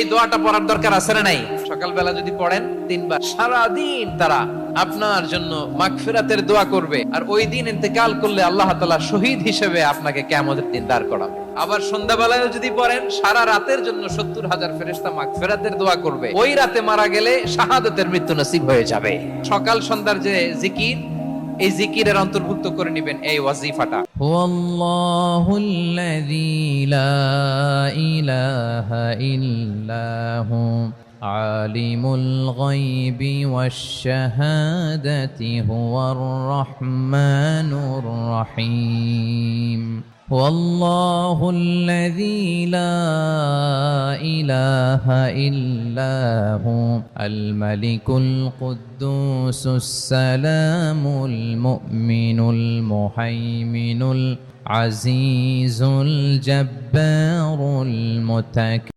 এই দোয়াটা পড়ার দরকার আছে না নাই? সকালবেলা যদি পড়েন 3 বার, সারাদিন তারা আপনার জন্য মাগফিরাতের দোয়া করবে। আর ওই দিন ইন্তেকাল করলে আল্লাহ তাআলা শহীদ হিসেবে আপনাকে কিয়ামতের দিন দাঁড় করাবে। আবার সন্ধ্যাবেলায় যদি পড়েন, সারা রাতের জন্য 70,000 ফেরেশতা মাগফিরাতের দোয়া করবে। ওই রাতে মারা গেলে শাহাদাতের মৃত্যু নসিব হয়ে যাবে। সকাল সন্ধ্যার যে জিকির, এই জিকিরের অন্তর্ভুক্ত করে নেবেন এই ওয়াজিফাটা। হুয়াল্লাহুল্লাযী লা ইলাহা ইল্লাহু আলিমুল গায়বি ওয়াশ শাহাদাতি হুয়ার রাহমানুর রহিম। والله الذي لا إله إلا هو الملك القدوس السلام المؤمن المهيمن العزيز الجبار المتكبر